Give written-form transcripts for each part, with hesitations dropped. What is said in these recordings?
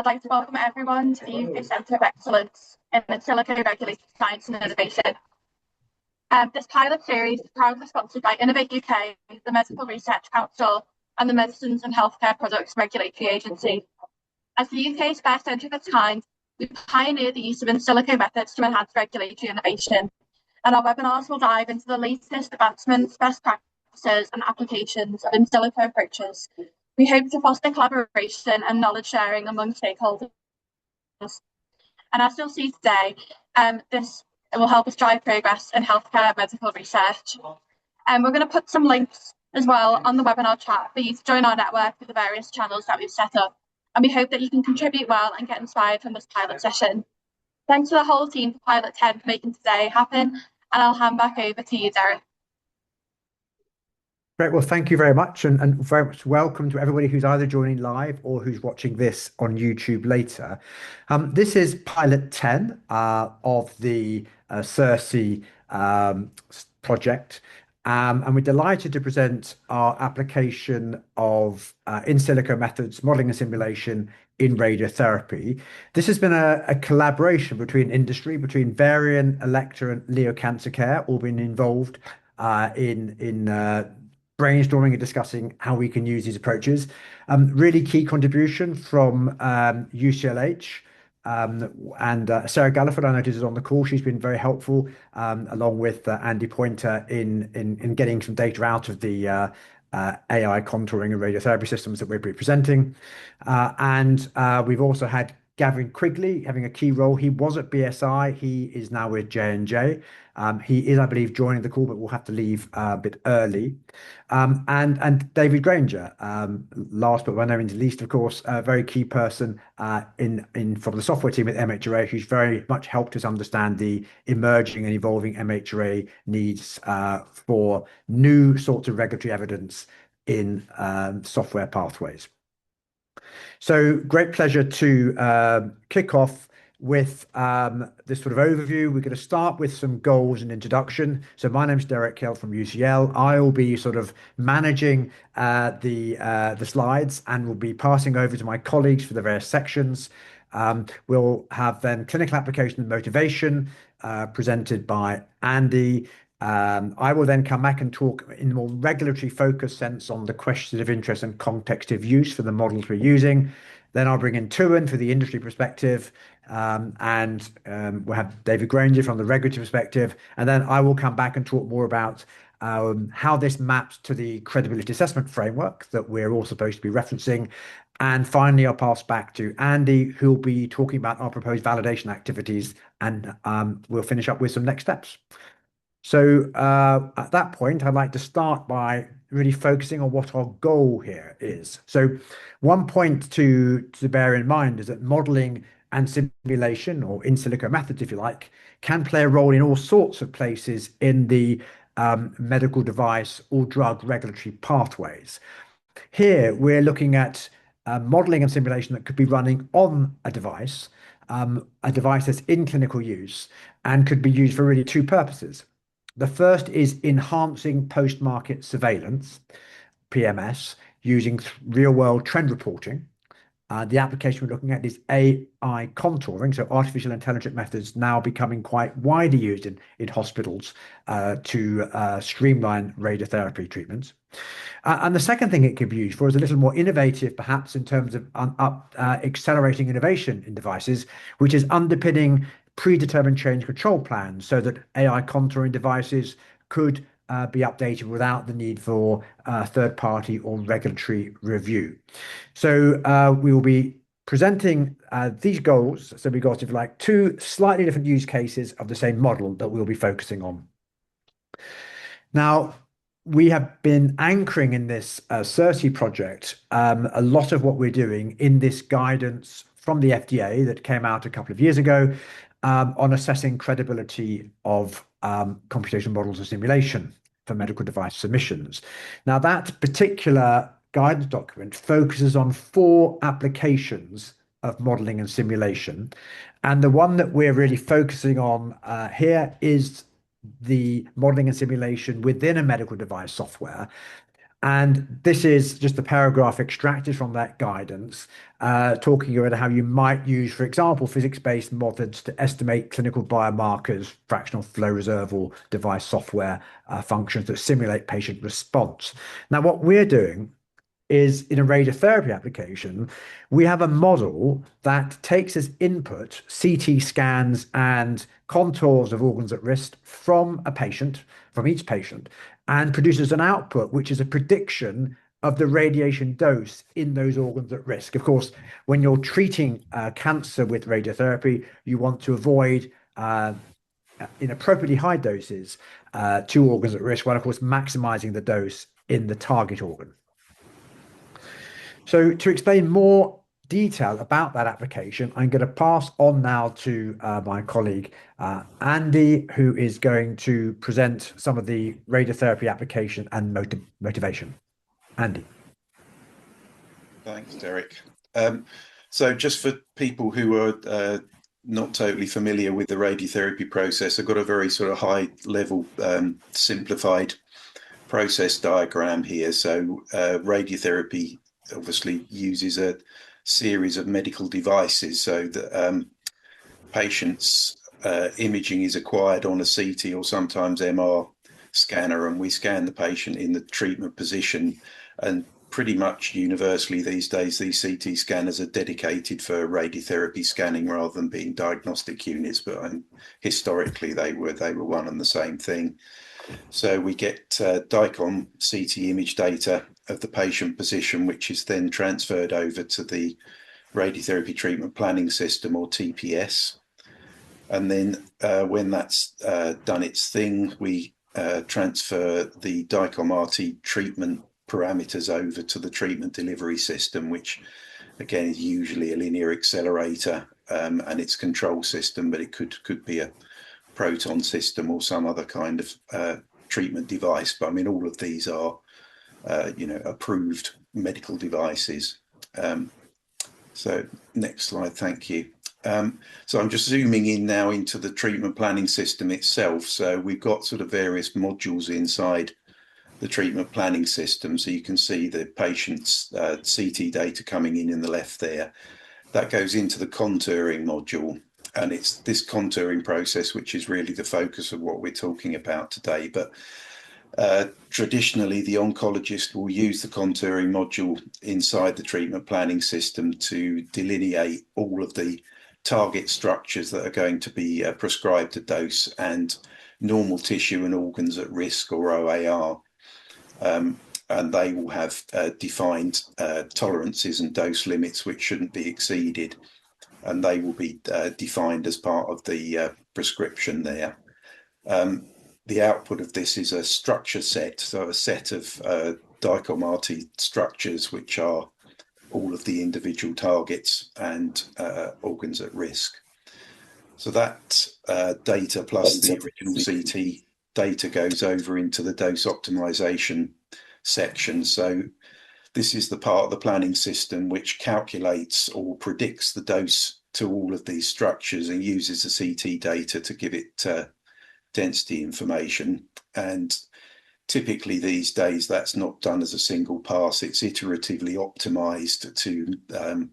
I'd like to welcome everyone to the UK Centre of Excellence in In-Silico Regulated Science and Innovation. This pilot series is proudly sponsored by Innovate UK, the Medical Research Council, and the Medicines and Healthcare Products Regulatory Agency. As the UK's first centre of its kind, we pioneered the use of in-silico methods to enhance regulatory innovation. And our webinars will dive into the latest advancements, best practices, and applications of in-silico approaches. We hope to foster collaboration and knowledge sharing among stakeholders. And as you'll see today, this will help us drive progress in healthcare medical research. We're going to put some links as well on the webinar chat for you to join our network with the various channels that we've set up. And we hope that you can contribute well and get inspired from this pilot session. Thanks to the whole team for Pilot 10 for making today happen. And I'll hand back over to you, Derek. Great. Well, thank you very much, and very much welcome to everybody who's either joining live or who's watching this on YouTube later. This is Pilot 10 of the CEiRSI project, and we're delighted to present our application of in-silico methods, modelling and simulation in radiotherapy. This has been a collaboration between industry, between Varian, Elekta and Leo Cancer Care, all been involved in brainstorming and discussing how we can use these approaches. Really key contribution from UCLH and Sarah Galliford, I noticed, is on the call. She's been very helpful, along with Andy Pointer in getting some data out of the AI contouring and radiotherapy systems that we're presenting. And we've also had Gavin Quigley having a key role. He was at BSI. He is now with J&J. He is, I believe, joining the call, but will have to leave a bit early. And David Granger, last but by no means least, of course, a very key person from the software team at MHRA, who's very much helped us understand the emerging and evolving MHRA needs for new sorts of regulatory evidence in software pathways. So great pleasure to kick off with this sort of overview. We're going to start with some goals and introduction. So my name's Derek Hill from UCL. I will be sort of managing the slides and will be passing over to my colleagues for the various sections. We'll have then clinical application and motivation presented by Andy. I will then come back and talk in a more regulatory focused sense on the questions of interest and context of use for the models we're using. Then I'll bring in Tuan for the industry perspective, and we'll have David Granger from the regulatory perspective. And then I will come back and talk more about how this maps to the credibility assessment framework that we're all supposed to be referencing. And finally, I'll pass back to Andy, who'll be talking about our proposed validation activities, and we'll finish up with some next steps. So at that point, I'd like to start by really focusing on what our goal here is. So one point to bear in mind is that modeling and simulation, or in-silico methods, if you like, can play a role in all sorts of places in the medical device or drug regulatory pathways. Here, we're looking at modeling and simulation that could be running on a device that's in clinical use and could be used for really two purposes. The first is enhancing post-market surveillance, PMS, using real-world trend reporting. The application we're looking at is AI contouring, so artificial intelligence methods now becoming quite widely used in hospitals to streamline radiotherapy treatments. And the second thing it could be used for is a little more innovative, perhaps, in terms of accelerating innovation in devices, which is underpinning predetermined change control plans so that AI contouring devices could be updated without the need for third-party or regulatory review. So we will be presenting these goals. So we've got, if you like, two slightly different use cases of the same model that we'll be focusing on. Now, we have been anchoring in this CEiRSI project a lot of what we're doing in this guidance from the FDA that came out a couple of years ago on assessing credibility of computational models of simulation for medical device submissions. Now, that particular guidance document focuses on 4 applications of modeling and simulation. And the one that we're really focusing on here is the modeling and simulation within a medical device software And this is just a paragraph extracted from that guidance, talking about how you might use, for example, physics-based methods to estimate clinical biomarkers, fractional flow reserve, or device software functions that simulate patient response. Now, what we're doing is in a radiotherapy application, we have a model that takes as input CT scans and contours of organs at risk from a patient, from each patient, and produces an output, which is a prediction of the radiation dose in those organs at risk. Of course, when you're treating cancer with radiotherapy, you want to avoid inappropriately high doses to organs at risk, while of course maximizing the dose in the target organ. So to explain more detail about that application, I'm going to pass on now to my colleague Andy, who is going to present some of the radiotherapy application and motivation. Andy. Thanks, Derek. So just for people who are not totally familiar with the radiotherapy process, I've got a very sort of high level simplified process diagram here. So radiotherapy obviously uses a series of medical devices, so that patients' imaging is acquired on a CT or sometimes MR scanner, and we scan the patient in the treatment position. And pretty much universally these days, these CT scanners are dedicated for radiotherapy scanning rather than being diagnostic units, but historically they were one and the same thing. So we get DICOM CT image data of the patient position, which is then transferred over to the radiotherapy treatment planning system, or TPS. And then when that's done its thing, we transfer the DICOM RT treatment parameters over to the treatment delivery system, which again is usually a linear accelerator and its control system, but it could be a proton system or some other kind of treatment device. But I mean, all of these are approved medical devices. So next slide, thank you. So I'm just zooming in now into the treatment planning system itself. So we've got sort of various modules inside the treatment planning system. So you can see the patient's CT data coming in the left there. That goes into the contouring module. And it's this contouring process which is really the focus of what we're talking about today. But traditionally, the oncologist will use the contouring module inside the treatment planning system to delineate all of the target structures that are going to be prescribed a dose, and normal tissue and organs at risk, or OAR. And they will have defined tolerances and dose limits which shouldn't be exceeded. And they will be defined as part of the prescription there. The output of this is a structure set, so a set of DICOM RT structures, which are all of the individual targets and organs at risk. So that data plus the original CT data goes over into the dose optimization section. So this is the part of the planning system which calculates or predicts the dose to all of these structures and uses the CT data to give it density information. And typically these days that's not done as a single pass. It's iteratively optimized to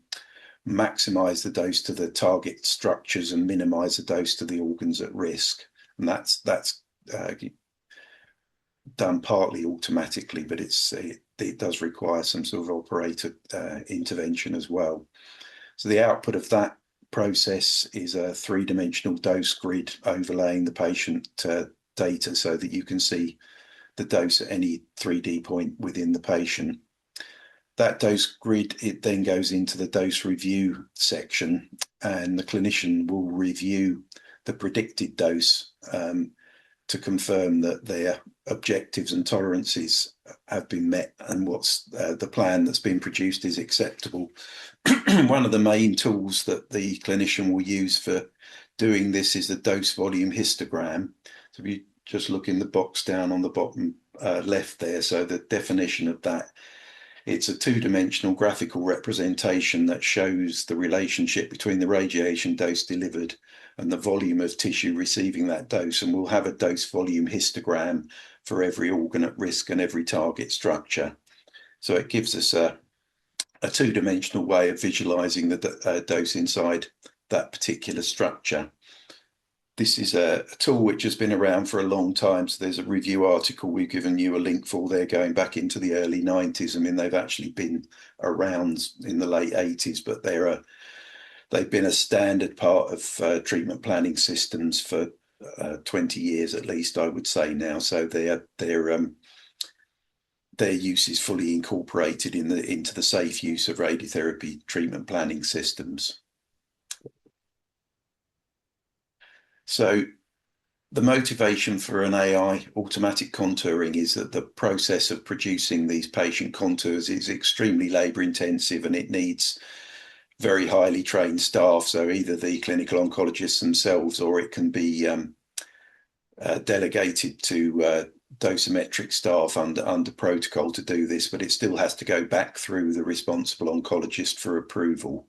maximize the dose to the target structures and minimize the dose to the organs at risk. And that's done partly automatically, but it does require some sort of operator intervention as well. So the output of that process is a three-dimensional dose grid overlaying the patient data so that you can see the dose at any 3D point within the patient. That dose grid, it then goes into the dose review section, and the clinician will review the predicted dose to confirm that their objectives and tolerances have been met and what's the plan that's been produced is acceptable. One of the main tools that the clinician will use for doing this is the dose volume histogram. So if you just look in the box down on the bottom left there, so the definition of that, it's a two-dimensional graphical representation that shows the relationship between the radiation dose delivered and the volume of tissue receiving that dose. And we'll have a dose volume histogram for every organ at risk and every target structure. So it gives us a two-dimensional way of visualizing the dose inside that particular structure. This is a tool which has been around for a long time. So there's a review article we've given you a link for there going back into the early 90s. I mean, they've actually been around in the late 80s, but they've been a standard part of treatment planning systems for 20 years at least, I would say now. So their use is fully incorporated into the safe use of radiotherapy treatment planning systems. So the motivation for an AI automatic contouring is that the process of producing these patient contours is extremely labour intensive, and it needs very highly trained staff. So either the clinical oncologists themselves, or it can be delegated to dosimetric staff under protocol to do this, but it still has to go back through the responsible oncologist for approval.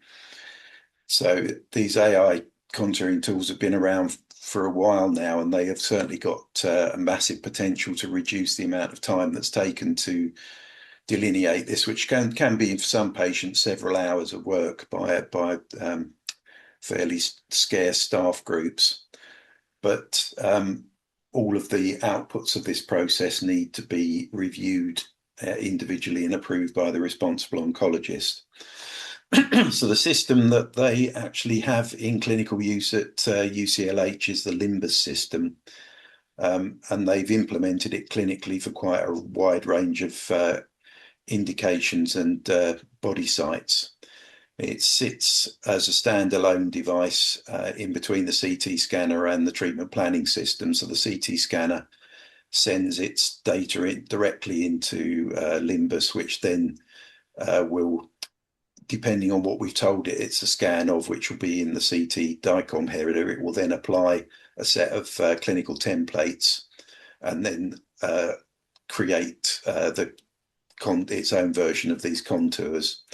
So these AI contouring tools have been around for a while now, and they have certainly got a massive potential to reduce the amount of time that's taken to delineate this, which can be for some patients several hours of work by fairly scarce staff groups. But all of the outputs of this process need to be reviewed individually and approved by the responsible oncologist. So the system that they actually have in clinical use at UCLH is the Limbus system, and they've implemented it clinically for quite a wide range of indications and body sites. It sits as a standalone device in between the CT scanner and the treatment planning system. So the CT scanner sends its data directly into Limbus, which then will, depending on what we've told it, it's a scan of, which will be in the CT DICOM header. It will then apply a set of clinical templates and then create its own version of these contours.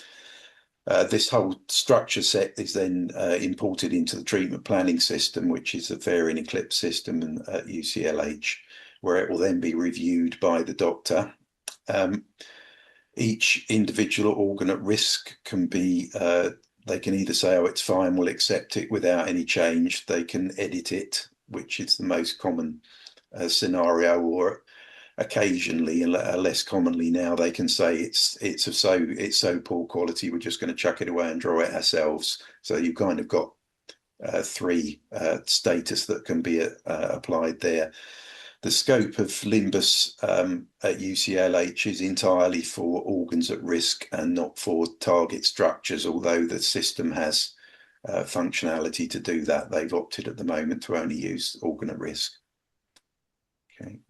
This whole structure set is then imported into the treatment planning system, which is a Varian Eclipse system at UCLH, where it will then be reviewed by the doctor. Each individual organ at risk can be, they can either say, oh, it's fine, we'll accept it without any change. They can edit it, which is the most common scenario, or occasionally, and less commonly now, they can say it's so poor quality, we're just going to chuck it away and draw it ourselves. So you've kind of got three status that can be applied there. The scope of Limbus at UCLH is entirely for organs at risk and not for target structures, although the system has functionality to do that. They've opted at the moment to only use organ at risk. Okay.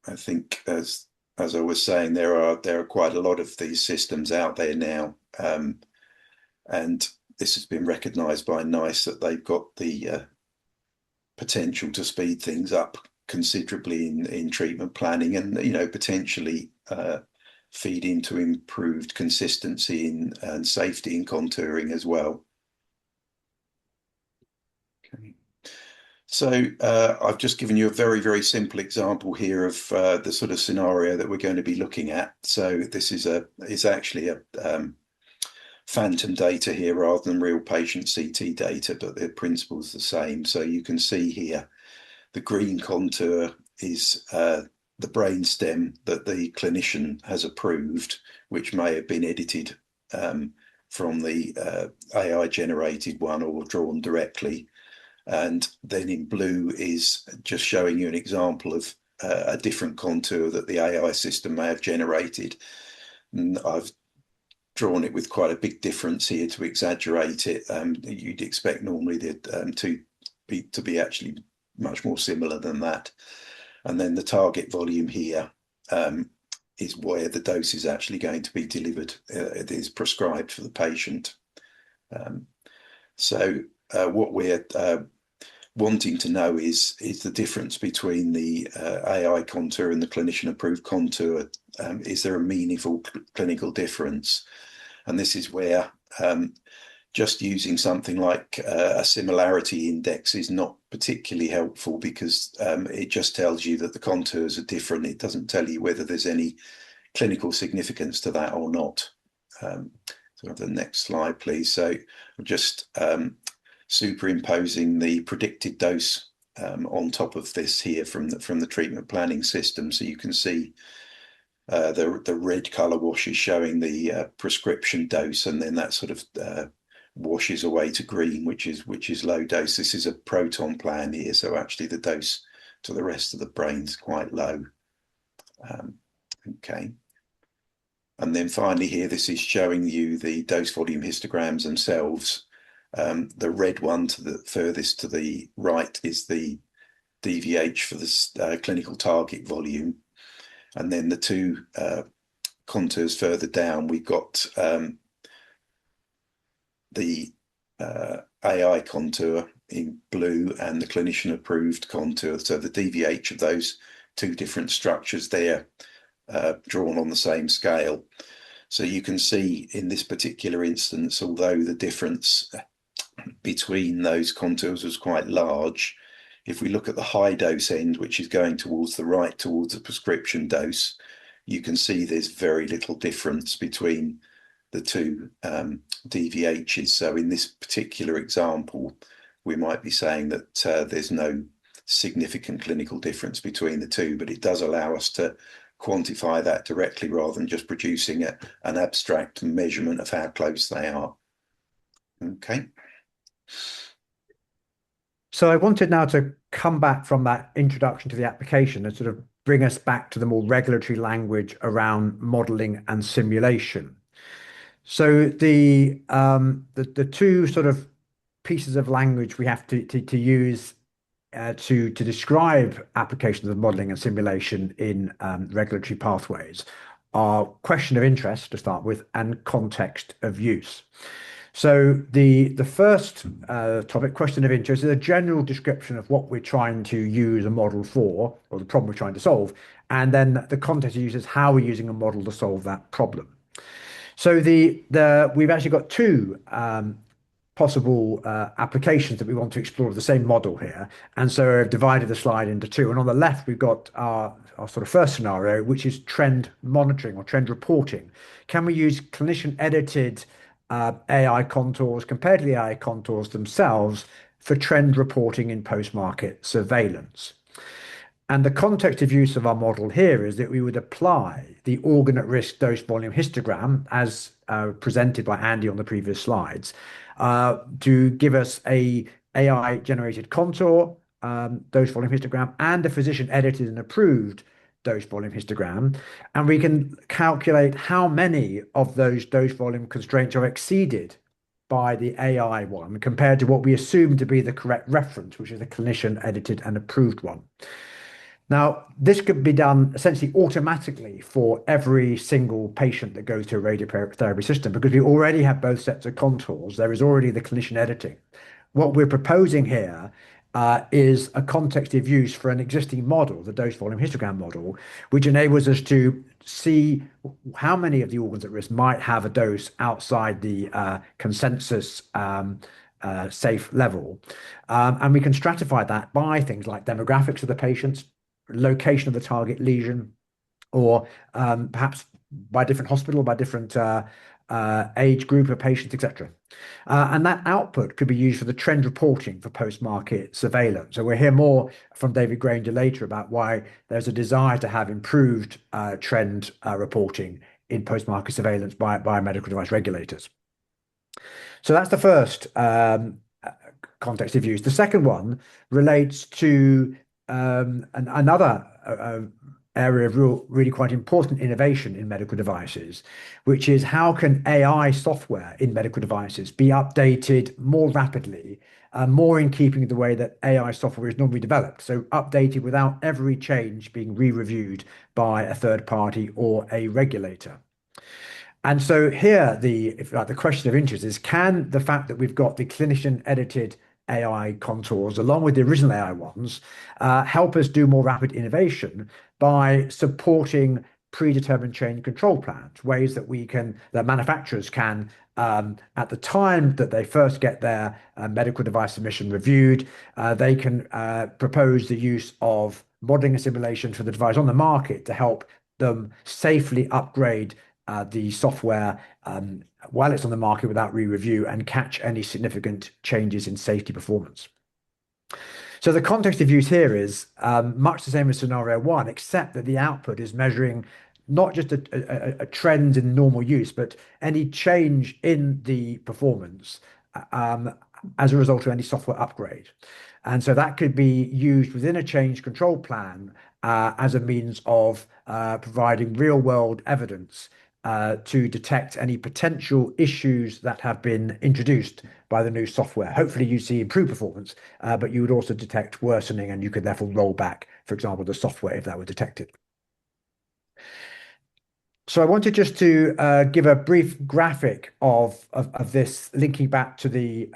I think, as I was saying, there are quite a lot of these systems out there now, and this has been recognised by NICE that they've got the potential to speed things up considerably in treatment planning, and potentially feed into improved consistency and safety in contouring as well. Okay. So I've just given you a very, very simple example here of the sort of scenario that we're going to be looking at. So this is actually a phantom data here rather than real patient CT data, but the principle's the same. So you can see here the green contour is the brainstem that the clinician has approved, which may have been edited from the AI generated one or drawn directly. And then in blue is just showing you an example of a different contour that the AI system may have generated. And I've drawn it with quite a big difference here to exaggerate it. You'd expect normally the two to be actually much more similar than that. And then the target volume here is where the dose is actually going to be delivered. It is prescribed for the patient. So what we're wanting to know is the difference between the AI contour and the clinician approved contour. Is there a meaningful clinical difference? And this is where just using something like a similarity index is not particularly helpful, because it just tells you that the contours are different. It doesn't tell you whether there's any clinical significance to that or not. So the next slide, please. So I'm just superimposing the predicted dose on top of this here from the treatment planning system, so you can see the red color wash is showing the prescription dose, and then that sort of washes away to green, which is low dose. This is a proton plan here, so actually the dose to the rest of the brain is quite low. Okay. And then finally here, this is showing you the dose volume histograms themselves. The red one to the furthest to the right is the DVH for the clinical target volume. And then the two contours further down, we've got the AI contour in blue and the clinician approved contour. So the DVH of those two different structures there, drawn on the same scale. So you can see in this particular instance, although the difference between those contours was quite large, if we look at the high dose end, which is going towards the right, towards the prescription dose, you can see there's very little difference between the two DVHs. So in this particular example, we might be saying that there's no significant clinical difference between the two, but it does allow us to quantify that directly rather than just producing an abstract measurement of how close they are. Okay. So I wanted now to come back from that introduction to the application and sort of bring us back to the more regulatory language around modeling and simulation. So the two sort of pieces of language we have to use to describe applications of modeling and simulation in regulatory pathways are question of interest to start with and context of use. So the first topic, question of interest, is a general description of what we're trying to use a model for, or the problem we're trying to solve, and then the context of use is how we're using a model to solve that problem. So we've actually got two possible applications that we want to explore of the same model here. And so I've divided the slide into two. And on the left, we've got our sort of first scenario, which is trend monitoring or trend reporting. Can we use clinician edited AI contours compared to the AI contours themselves for trend reporting in post-market surveillance? And the context of use of our model here is that we would apply the organ at risk dose volume histogram as presented by Andy on the previous slides to give us a AI generated contour dose volume histogram and a physician edited and approved dose volume histogram. And we can calculate how many of those dose volume constraints are exceeded by the AI one compared to what we assume to be the correct reference, which is the clinician edited and approved one. Now, this could be done essentially automatically for every single patient that goes to a radiotherapy system because we already have both sets of contours. There is already the clinician editing. What we're proposing here is a context of use for an existing model, the dose volume histogram model, which enables us to see how many of the organs at risk might have a dose outside the consensus safe level. And we can stratify that by things like demographics of the patients, location of the target lesion, or perhaps by different hospital, by different age group of patients, etc. And that output could be used for the trend reporting for post-market surveillance. So we'll hear more from David Granger later about why there's a desire to have improved trend reporting in post-market surveillance by medical device regulators. So that's the first context of use. The second one relates to another area of really quite important innovation in medical devices, which is how can AI software in medical devices be updated more rapidly, more in keeping with the way that AI software is normally developed. So updated without every change being re-reviewed by a third party or a regulator. And so here, the question of interest is, can the fact that we've got the clinician edited AI contours along with the original AI ones help us do more rapid innovation by supporting predetermined change control plans, ways that manufacturers can, at the time that they first get their medical device submission reviewed, they can propose the use of modeling and simulation for the device on the market to help them safely upgrade the software while it's on the market without re-review and catch any significant changes in safety performance. So the context of use here is much the same as scenario one, except that the output is measuring not just a trend in normal use, but any change in the performance as a result of any software upgrade. And so that could be used within a change control plan as a means of providing real world evidence to detect any potential issues that have been introduced by the new software. Hopefully you see improved performance, but you would also detect worsening, and you could therefore roll back, for example, the software if that were detected. So I wanted just to give a brief graphic of this, linking back to the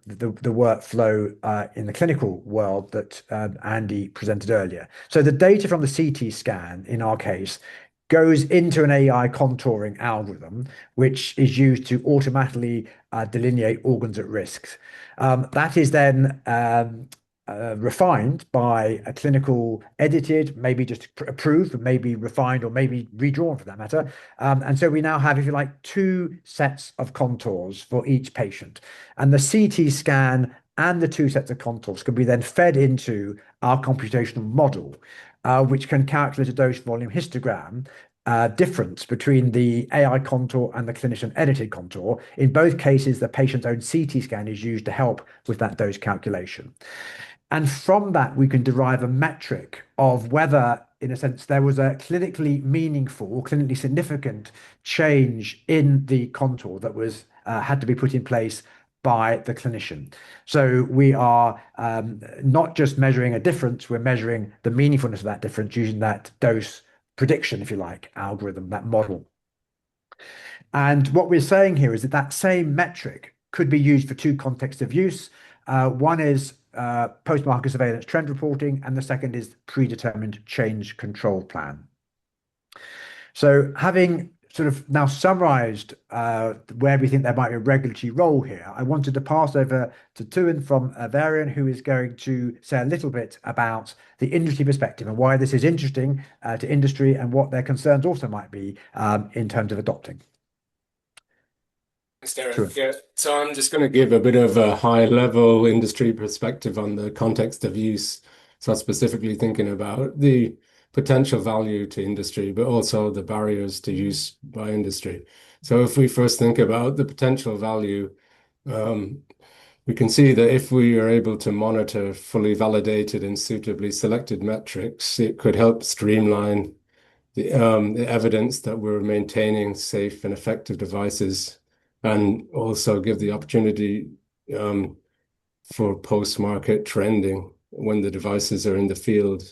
workflow in the clinical world that Andy presented earlier. So the data from the CT scan, in our case, goes into an AI contouring algorithm, which is used to automatically delineate organs at risk. That is then refined by a clinical edited, maybe just approved, but maybe refined or maybe redrawn for that matter. And so we now have, if you like, two sets of contours for each patient. And the CT scan and the two sets of contours can be then fed into our computational model, which can calculate a dose volume histogram difference between the AI contour and the clinician edited contour. In both cases, the patient's own CT scan is used to help with that dose calculation. And from that, we can derive a metric of whether, in a sense, there was a clinically meaningful or clinically significant change in the contour that was had to be put in place by the clinician. So we are not just measuring a difference, we're measuring the meaningfulness of that difference using that dose prediction, if you like, algorithm, that model. And what we're saying here is that that same metric could be used for two contexts of use. One is post-market surveillance trend reporting, and the second is predetermined change control plan. So having sort of now summarized where we think there might be a regulatory role here, I wanted to pass over to Tuin from Varian, who is going to say a little bit about the industry perspective and why this is interesting to industry and what their concerns also might be in terms of adopting. Thanks, Derek. Yeah, so I'm just going to give a bit of a high-level industry perspective on the context of use. So specifically thinking about the potential value to industry, but also the barriers to use by industry. So if we first think about the potential value, we can see that if we are able to monitor fully validated and suitably selected metrics, it could help streamline the evidence that we're maintaining safe and effective devices, and also give the opportunity for post-market trending when the devices are in the field.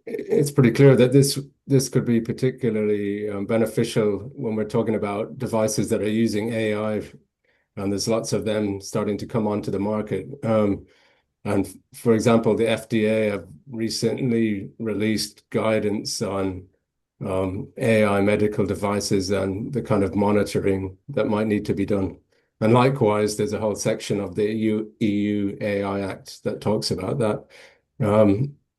It's pretty clear that this could be particularly beneficial when we're talking about devices that are using AI, and there's lots of them starting to come onto the market. And for example, the FDA have recently released guidance on AI medical devices and the kind of monitoring that might need to be done. And likewise, there's a whole section of the EU AI Act that talks about that.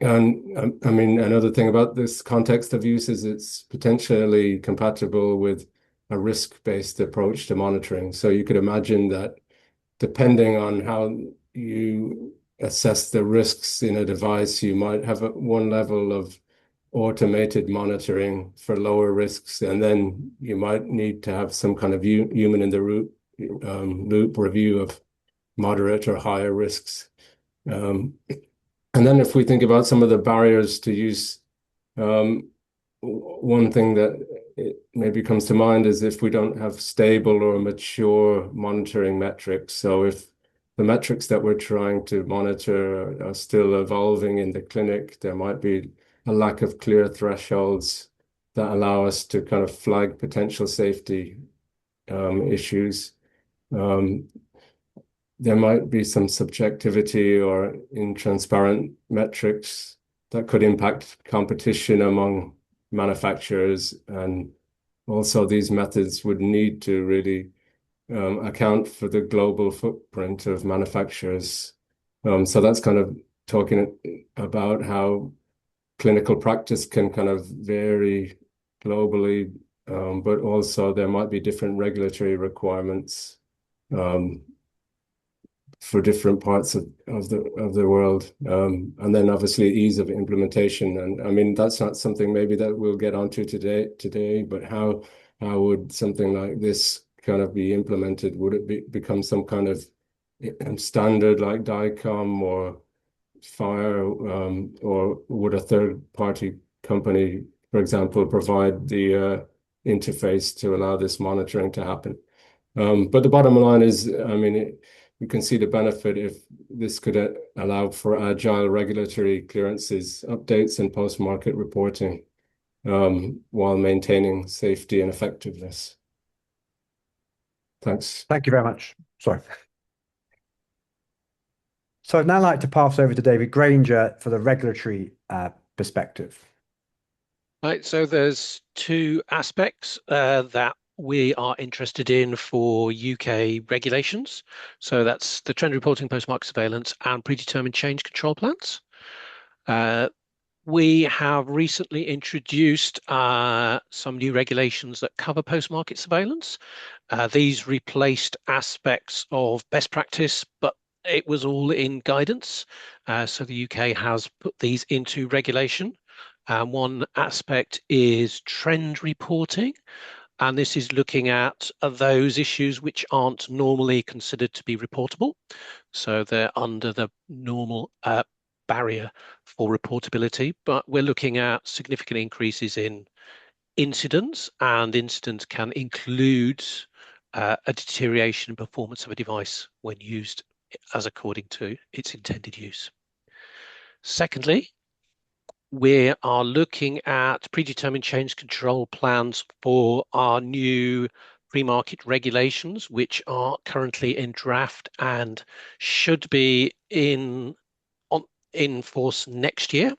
And I mean, another thing about this context of use is it's potentially compatible with a risk-based approach to monitoring. So you could imagine that depending on how you assess the risks in a device, you might have one level of automated monitoring for lower risks, and then you might need to have some kind of human in the loop review of moderate or higher risks. And then if we think about some of the barriers to use, one thing that maybe comes to mind is if we don't have stable or mature monitoring metrics. So if the metrics that we're trying to monitor are still evolving in the clinic, there might be a lack of clear thresholds that allow us to kind of flag potential safety issues. There might be some subjectivity or intransparent metrics that could impact competition among manufacturers, and also these methods would need to really account for the global footprint of manufacturers. So that's kind of talking about how clinical practice can kind of vary globally, but also there might be different regulatory requirements for different parts of the world, and then obviously ease of implementation. And I mean, that's not something maybe that we'll get onto today, but how would something like this kind of be implemented? Would it become some kind of standard like DICOM or FHIR, or would a third party company, for example, provide the interface to allow this monitoring to happen? But the bottom line is, I mean, you can see the benefit if this could allow for agile regulatory clearances, updates, and post-market reporting, while maintaining safety and effectiveness. Thanks. Thank you very much. Sorry. So I'd now like to pass over to David Granger for the regulatory perspective. Right, so there's two aspects that we are interested in for UK regulations. So that's the trend reporting, post-market surveillance, and predetermined change control plans. We have recently introduced some new regulations that cover post-market surveillance. These replaced aspects of best practice, but it was all in guidance. So the UK has put these into regulation. One aspect is trend reporting, and this is looking at those issues which aren't normally considered to be reportable. So they're under the normal barrier for reportability, but we're looking at significant increases in incidents, and incidents can include a deterioration in performance of a device when used as according to its intended use. Secondly, we are looking at predetermined change control plans for our new pre-market regulations, which are currently in draft and should be in force next year.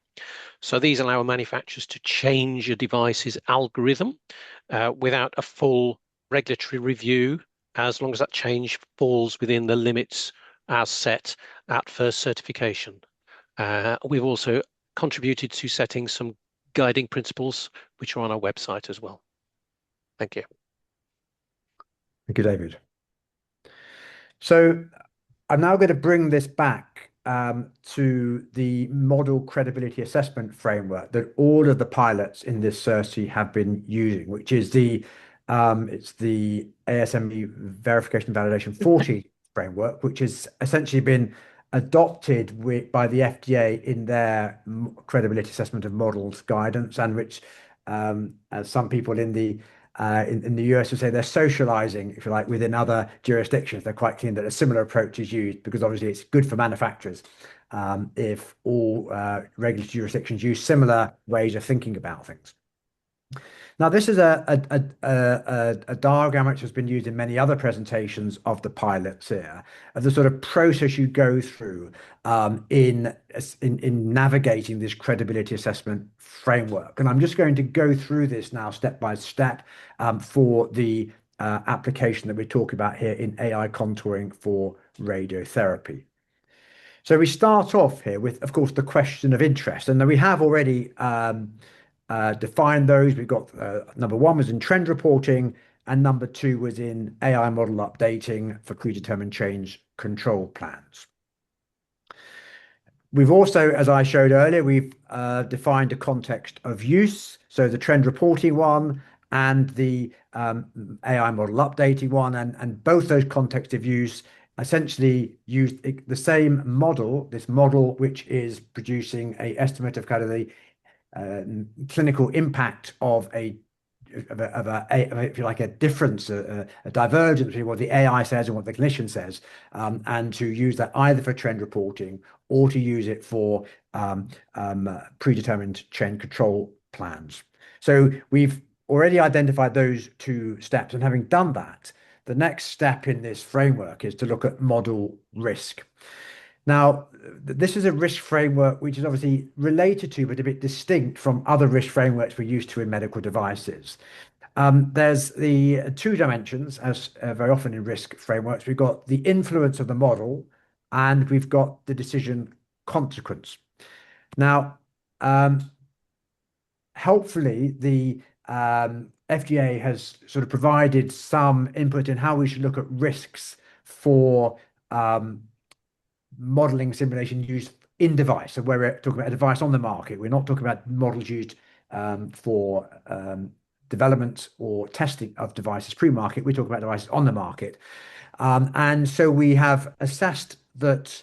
So these allow manufacturers to change a device's algorithm without a full regulatory review, as long as that change falls within the limits as set at first certification. We've also contributed to setting some guiding principles, which are on our website as well. Thank you. Thank you, David. So I'm now going to bring this back to the model credibility assessment framework that all of the pilots in this CEiRSI have been using, which is it's the ASME verification validation 40 framework, which has essentially been adopted by the FDA in their credibility assessment of models guidance, and which, as some people in the US would say, they're socializing, if you like, within other jurisdictions. They're quite keen that a similar approach is used, because obviously it's good for manufacturers if all regulatory jurisdictions use similar ways of thinking about things. Now, this is a diagram which has been used in many other presentations of the pilots here, of the sort of process you go through in navigating this credibility assessment framework. And I'm just going to go through this now step by step for the application that we're talking about here in AI contouring for radiotherapy. So we start off here with, of course, the question of interest, and then we have already defined those. We've got number one was in trend reporting, and number two was in AI model updating for predetermined change control plans. We've also, as I showed earlier, we've defined a context of use. So the trend reporting one and the AI model updating one, and both those contexts of use essentially use the same model, this model which is producing an estimate of kind of the clinical impact of if you like, a difference, a divergence between what the AI says and what the clinician says, and to use that either for trend reporting or to use it for predetermined change control plans. So we've already identified those two steps, and having done that, the next step in this framework is to look at model risk. Now, this is a risk framework which is obviously related to, but a bit distinct from other risk frameworks we're used to in medical devices. There's the two dimensions, as very often in risk frameworks. We've got the influence of the model, and we've got the decision consequence. Now, helpfully, the FDA has sort of provided some input in how we should look at risks for modeling simulation used in device. So where we're talking about a device on the market, we're not talking about models used for development or testing of devices pre-market. We're talking about devices on the market. And so we have assessed that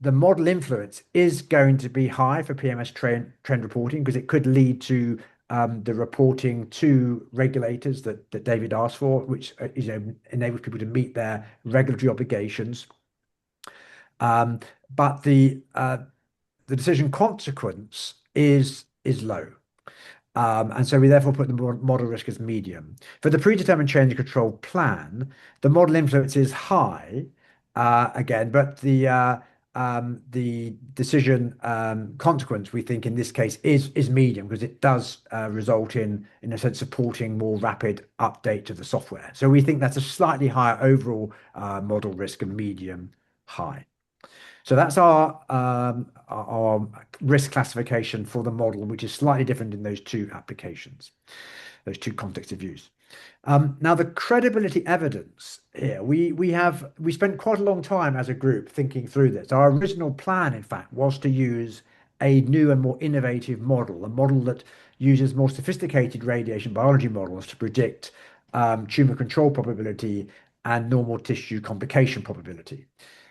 the model influence is going to be high for PMS trend reporting because it could lead to the reporting to regulators that David asked for, which enables people to meet their regulatory obligations. But the decision consequence is low. And so we therefore put the model risk as medium. For the predetermined change control plan, the model influence is high again, but the decision consequence we think in this case is medium because it does result in a sense supporting more rapid update to the software. So we think that's a slightly higher overall model risk of medium high. So that's our risk classification for the model, which is slightly different in those two applications, those two contexts of use. Now, the credibility evidence here, we spent quite a long time as a group thinking through this. Our original plan, in fact, was to use a new and more innovative model, a model that uses more sophisticated radiation biology models to predict tumor control probability and normal tissue complication probability.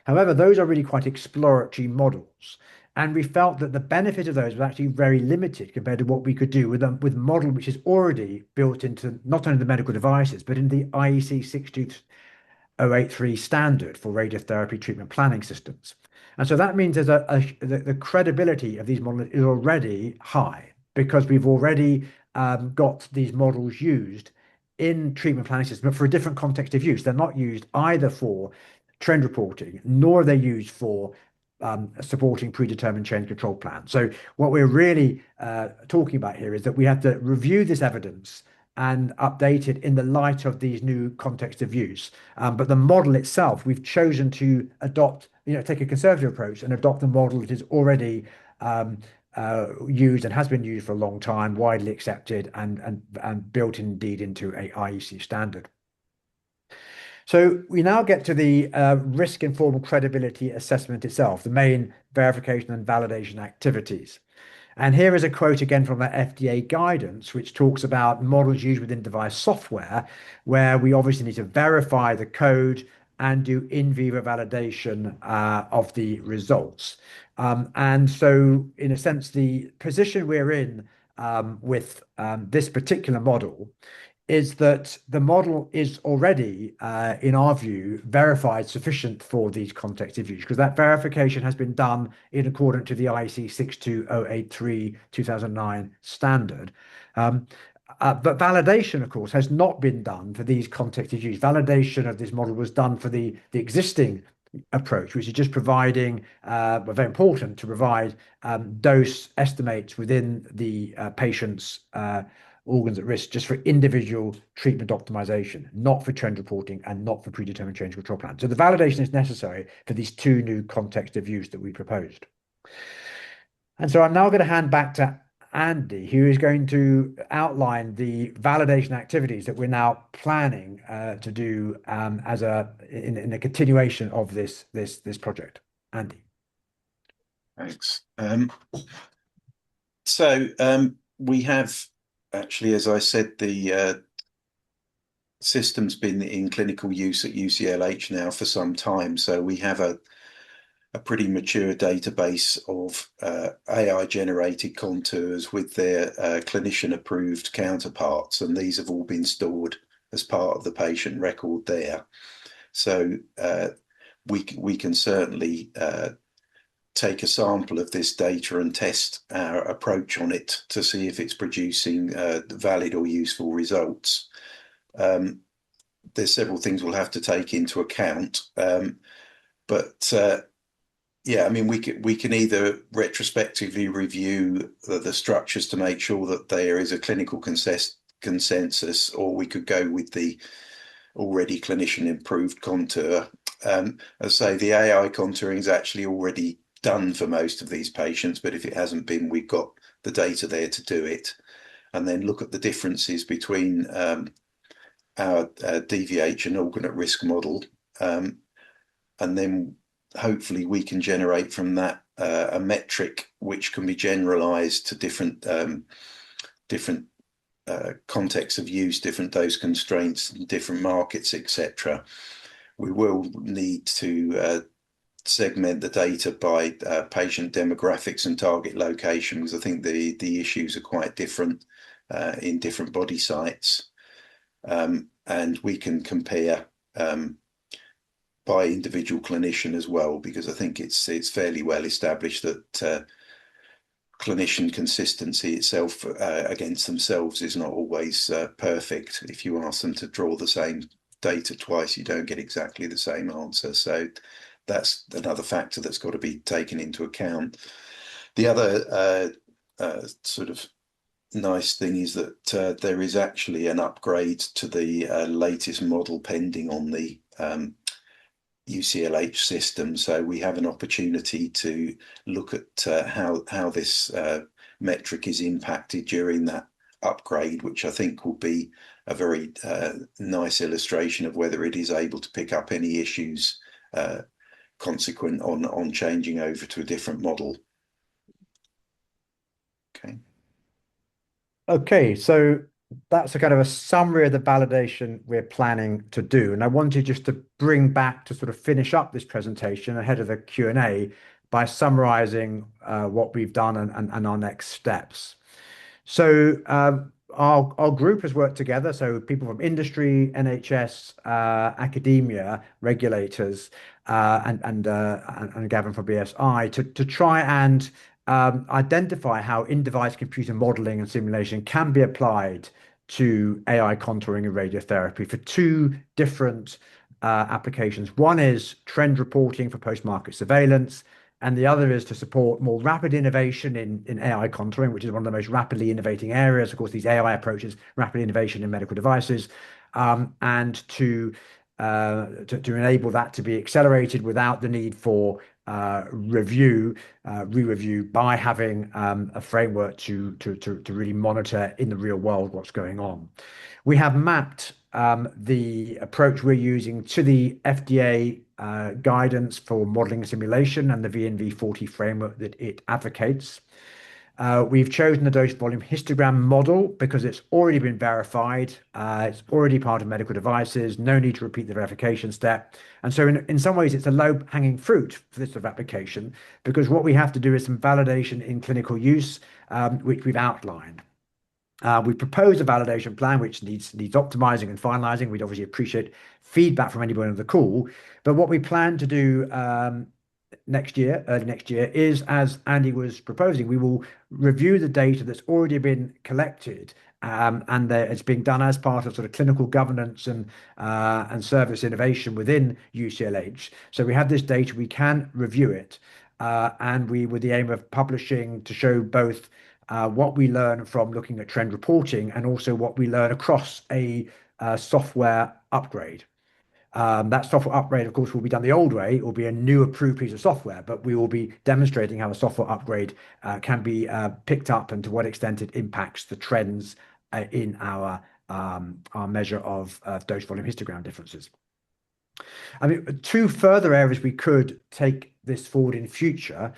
However, those are really quite exploratory models. And we felt that the benefit of those was actually very limited compared to what we could do with a model which is already built into not only the medical devices, but in the IEC 62083 standard for radiotherapy treatment planning systems. And so that means the credibility of these models is already high because we've already got these models used in treatment planning systems, but for a different context of use. They're not used either for trend reporting, nor are they used for supporting predetermined change control plans. So what we're really talking about here is that we have to review this evidence and update it in the light of these new contexts of use. But the model itself, we've chosen to adopt, take a conservative approach and adopt a model that is already used and has been used for a long time, widely accepted and built indeed into a IEC standard. So we now get to the risk-informed credibility assessment itself, the main verification and validation activities. And here is a quote again from the FDA guidance, which talks about models used within device software, where we obviously need to verify the code and do in vivo validation of the results. And so, in a sense, the position we're in with this particular model is that the model is already, in our view, verified sufficient for these contexts of use, because that verification has been done in accordance to the IEC 62083 2009 standard. But validation, of course, has not been done for these contexts of use. Validation of this model was done for the existing approach, which is just providing, very important to provide dose estimates within the patient's organs at risk just for individual treatment optimization, not for trend reporting and not for predetermined change control plans. So the validation is necessary for these two new contexts of use that we proposed. And so I'm now going to hand back to Andy, who is going to outline the validation activities that we're now planning to do in a continuation of this project. Andy. Thanks. We have actually, as I said, the system's been in clinical use at UCLH now for some time. So we have a pretty mature database of AI-generated contours with their clinician-approved counterparts, and these have all been stored as part of the patient record there. So we can certainly take a sample of this data and test our approach on it to see if it's producing valid or useful results. There's several things we'll have to take into account, but Yeah, I mean, we can either retrospectively review the structures to make sure that there is a clinical consensus, or we could go with the already clinician improved contour. As I say, the AI contouring is actually already done for most of these patients, but if it hasn't been, we've got the data there to do it, and then look at the differences between our DVH and organ at risk model, and then hopefully we can generate from that a metric which can be generalized to different contexts of use, different dose constraints, different markets, etc. We will need to segment the data by patient demographics and target location, because I think the issues are quite different in different body sites, and we can compare by individual clinician as well, because I think it's fairly well established that clinician consistency itself against themselves is not always perfect. If you ask them to draw the same data twice, you don't get exactly the same answer. So that's another factor that's got to be taken into account. The other sort of nice thing is that there is actually an upgrade to the latest model pending on the UCLH system. So we have an opportunity to look at how this metric is impacted during that upgrade, which I think will be a very nice illustration of whether it is able to pick up any issues consequent on changing over to a different model. Okay. Okay, so that's a kind of a summary of the validation we're planning to do. And I wanted just to bring back to sort of finish up this presentation ahead of the Q&A by summarizing what we've done and our next steps. So our group has worked together, so people from industry, NHS, academia, regulators, and Gavin from BSI to try and identify how in-device computer modeling and simulation can be applied to AI contouring and radiotherapy for two different applications. One is trend reporting for post-market surveillance, and the other is to support more rapid innovation in AI contouring, which is one of the most rapidly innovating areas. Of course, these AI approaches, rapid innovation in medical devices, and to enable that to be accelerated without the need for re-review by having a framework to really monitor in the real world what's going on. We have mapped the approach we're using to the FDA guidance for modeling and simulation and the VNV40 framework that it advocates. We've chosen the dose volume histogram model because it's already been verified. It's already part of medical devices. No need to repeat the verification step. And so in some ways, it's a low-hanging fruit for this sort of application, because what we have to do is some validation in clinical use, which we've outlined. We proposed a validation plan which needs optimizing and finalizing. We'd obviously appreciate feedback from anybody on the call. But what we plan to do early next year, is, as Andy was proposing, we will review the data that's already been collected, and it's being done as part of sort of clinical governance and service innovation within UCLH. So we have this data, we can review it, and we, with the aim of publishing to show both what we learn from looking at trend reporting and also what we learn across a software upgrade. That software upgrade, of course, will be done the old way. It will be a new approved piece of software, but we will be demonstrating how a software upgrade can be picked up and to what extent it impacts the trends in our measure of dose volume histogram differences. I mean, two further areas we could take this forward in future.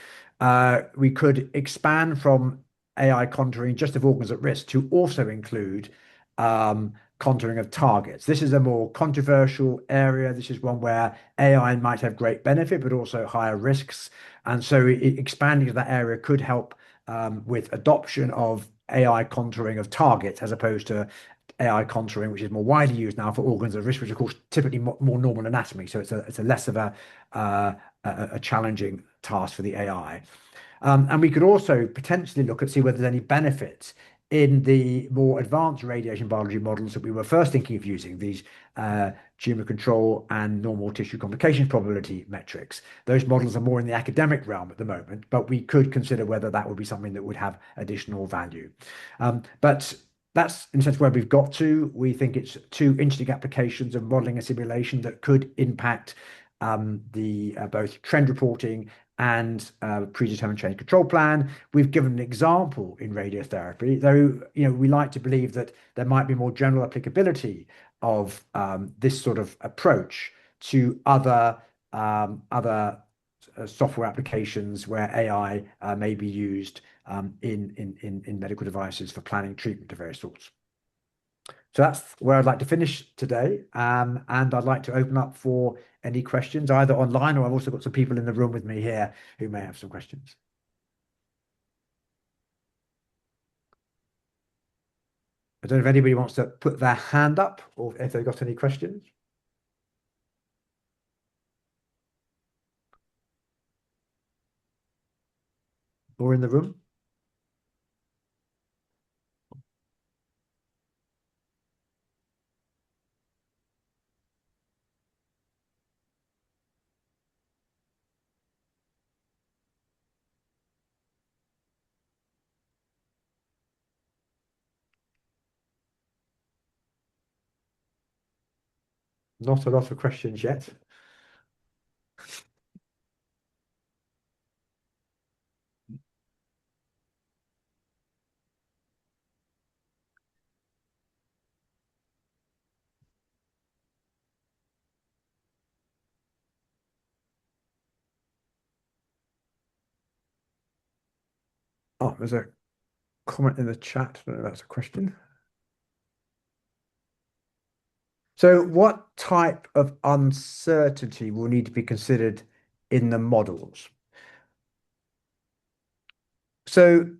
We could expand from AI contouring just of organs at risk to also include contouring of targets. This is a more controversial area. This is one where AI might have great benefit, but also higher risks. And so expanding to that area could help with adoption of AI contouring of targets, as opposed to AI contouring, which is more widely used now for organs of risk, which of course typically more normal anatomy. So it's a less of a challenging task for the AI. And we could also potentially look at see whether there's any benefits in the more advanced radiation biology models that we were first thinking of using, these tumor control and normal tissue complications probability metrics. Those models are more in the academic realm at the moment, but we could consider whether that would be something that would have additional value. But that's in a sense where we've got to. We think it's two interesting applications of modeling and simulation that could impact the both trend reporting and predetermined change control plan. We've given an example in radiotherapy, though we like to believe that there might be more general applicability of this sort of approach to other software applications where AI may be used in medical devices for planning treatment of various sorts. So that's where I'd like to finish today. And I'd like to open up for any questions, either online, or I've also got some people in the room with me here who may have some questions. I don't know if anybody wants to put their hand up or if they've got any questions. Or in the room. Not a lot of questions yet. Oh, there's a comment in the chat. I don't know if that's a question. So what type of uncertainty will need to be considered in the models? So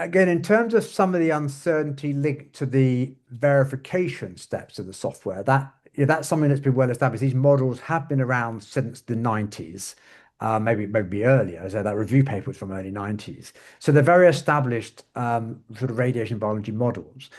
again, in terms of some of the uncertainty linked to the verification steps of the software, that's something that's been well established. These models have been around since the 90s, maybe earlier. So that review paper was from early 90s. So they're very established sort of radiation biology models.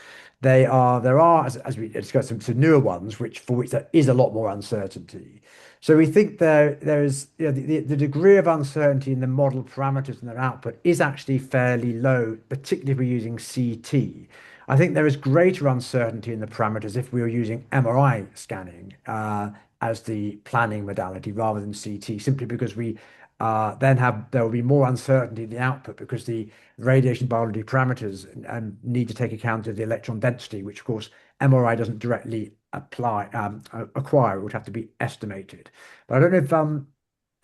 There are, as we discussed, some newer ones for which there is a lot more uncertainty. So we think there is the degree of uncertainty in the model parameters and their output is actually fairly low, particularly if we're using CT. I think there is greater uncertainty in the parameters if we were using MRI scanning as the planning modality rather than CT, simply because we there will be more uncertainty in the output because the radiation biology parameters need to take account of the electron density, which of course MRI doesn't directly acquire. It would have to be estimated. But I don't know if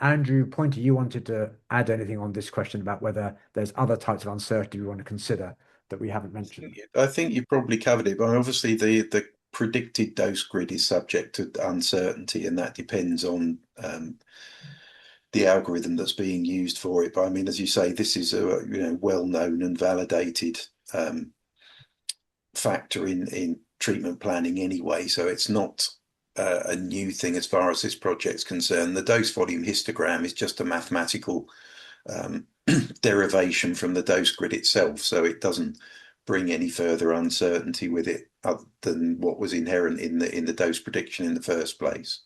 Andrew Pointer, you wanted to add anything on this question about whether there's other types of uncertainty we want to consider that we haven't mentioned. I think you probably covered it, but obviously the predicted dose grid is subject to uncertainty, and that depends on the algorithm that's being used for it. But I mean, as you say, this is a well-known and validated factor in treatment planning anyway, so it's not a new thing as far as this project's concerned. The dose volume histogram is just a mathematical derivation from the dose grid itself, so it doesn't bring any further uncertainty with it other than what was inherent in the dose prediction in the first place.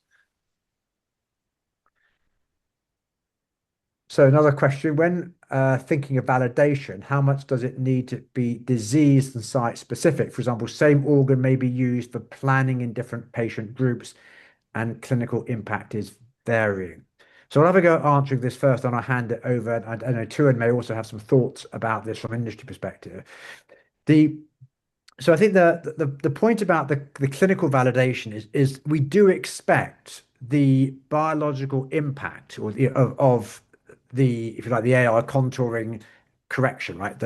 So another question, when thinking of validation, how much does it need to be disease and site specific? For example, same organ may be used for planning in different patient groups and clinical impact is varying. So I'll have a go answering this first, and I'll hand it over. And I know Tuan may also have some thoughts about this from an industry perspective. So I think the point about the clinical validation is we do expect the biological impact of the, if you like, the AI contouring correction, right?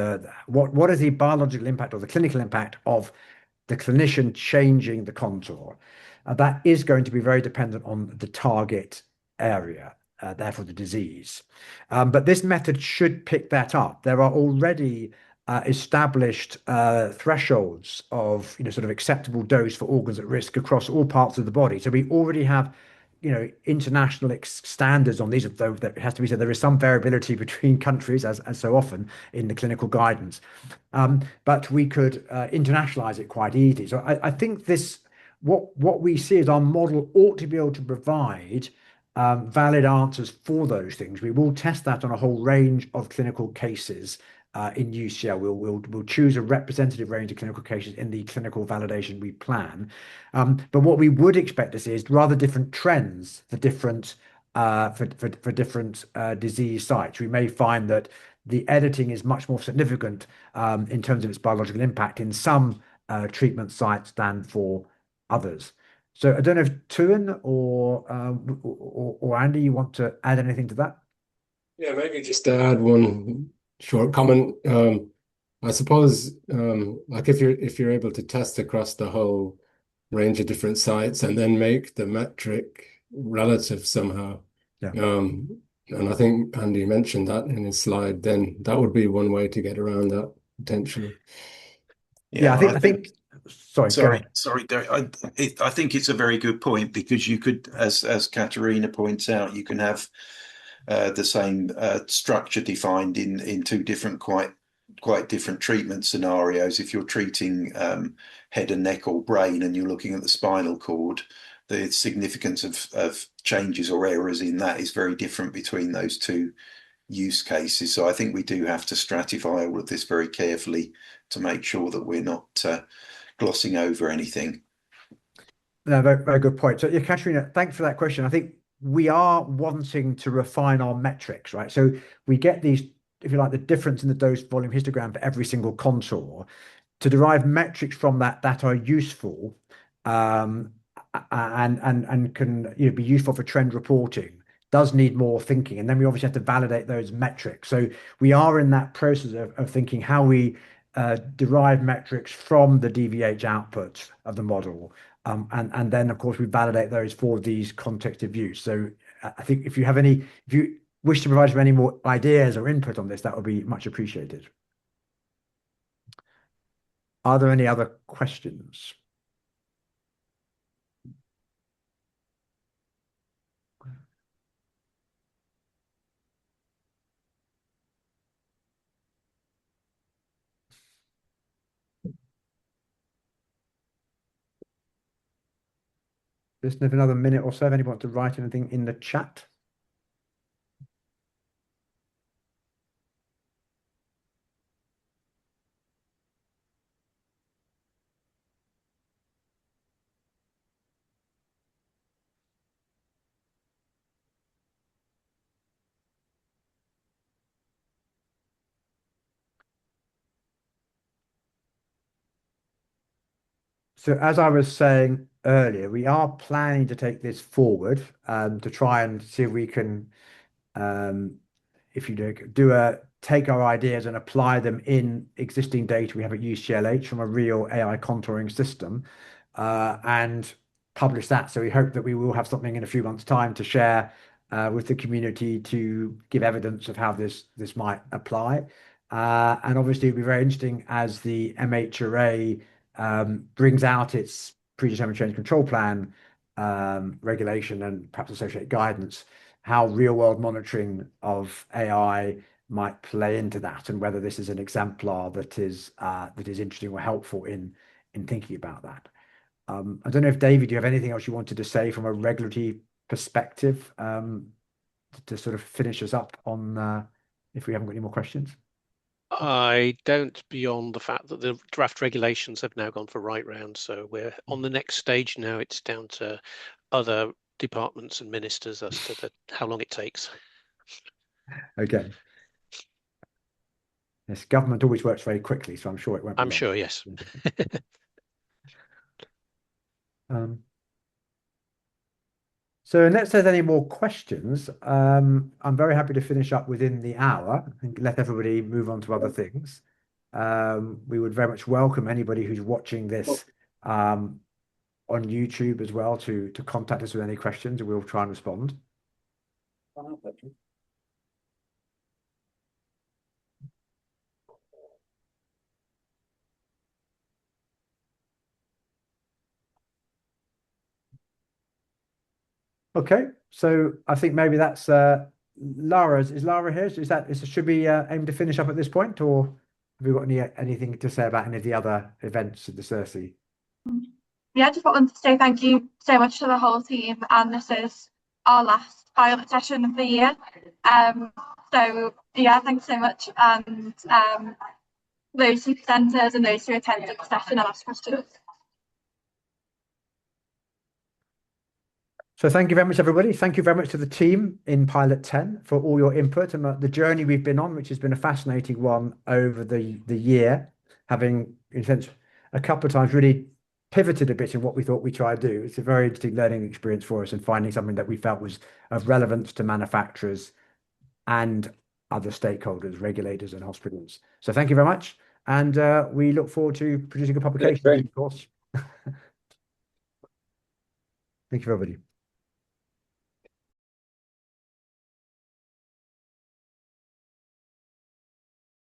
What is the biological impact or the clinical impact of the clinician changing the contour? That is going to be very dependent on the target area, therefore the disease. But this method should pick that up. There are already established thresholds of sort of acceptable dose for organs at risk across all parts of the body. So we already have international standards on these, though that has to be said, there is some variability between countries, as so often in the clinical guidance. But we could internationalize it quite easily. So I think what we see is our model ought to be able to provide valid answers for those things. We will test that on a whole range of clinical cases in UCL. We'll choose a representative range of clinical cases in the clinical validation we plan. But what we would expect to see is rather different trends for different disease sites. We may find that the editing is much more significant in terms of its biological impact in some treatment sites than for others. So I don't know if Tuan or Andy, you want to add anything to that? Yeah, maybe just to add one short comment. I suppose like if you're able to test across the whole range of different sites and then make the metric relative somehow. Yeah. And I think Andy mentioned that in his slide, then that would be one way to get around that potentially. Yeah, I think sorry, go ahead. Sorry, Derek. I think it's a very good point, because you could, as Katerina points out, you can have the same structure defined in two different quite different treatment scenarios. If you're treating head and neck or brain and you're looking at the spinal cord, the significance of changes or errors in that is very different between those two use cases. So I think we do have to stratify all of this very carefully to make sure that we're not glossing over anything. No, very, very good point. So, yeah, Katerina, thanks for that question. I think we are wanting to refine our metrics, right? So we get these, if you like, the difference in the dose volume histogram for every single contour to derive metrics from that are useful and can be useful for trend reporting. Does need more thinking, and then we obviously have to validate those metrics. So we are in that process of thinking how we derive metrics from the DVH output of the model, and then of course we validate those for these context of use. So I think if you wish to provide any more ideas or input on this, that would be much appreciated. Are there any other questions? Just have another minute or so. If anyone wants to write anything in the chat. So as I was saying earlier, we are planning to take this forward to try and see if we can, if you take our ideas and apply them in existing data we have at UCLH from a real AI contouring system and publish that. So we hope that we will have something in a few months' time to share with the community to give evidence of how this might apply. And obviously, it'll be very interesting as the MHRA brings out its predetermined change control plan regulation and perhaps associated guidance, how real-world monitoring of AI might play into that, and whether this is an exemplar that is interesting or helpful in thinking about that. I don't know if David, do you have anything else you wanted to say from a regulatory perspective to sort of finish us up on if we haven't got any more questions? I don't, beyond the fact that the draft regulations have now gone for right round. So we're on the next stage now. It's down to other departments and ministers as to how long it takes. Okay. Yes, government always works very quickly, so I'm sure it won't be long. Sure, yes. So unless there's any more questions, I'm very happy to finish up within the hour and let everybody move on to other things. We would very much welcome anybody who's watching this on YouTube as well to contact us with any questions, and we'll try and respond. Okay, so I think maybe that's Lara. Is Lara here? Should we aim to finish up at this point, or have we got anything to say about any of the other events at the CEiRSI? Yeah, I just wanted to say thank you so much to the whole team, and this is our last pilot session of the year. So yeah, thanks so much, and those who presenters and those who attended the session and asked questions. So thank you very much, everybody. Thank you very much to the team in Pilot 10 for all your input and the journey we've been on, which has been a fascinating one over the year, having, in a sense, a couple of times really pivoted a bit in what we thought we try to do. It's a very interesting learning experience for us and finding something that we felt was of relevance to manufacturers and other stakeholders, regulators and hospitals. So thank you very much. And we look forward to producing a publication, of course. Thank you, everybody.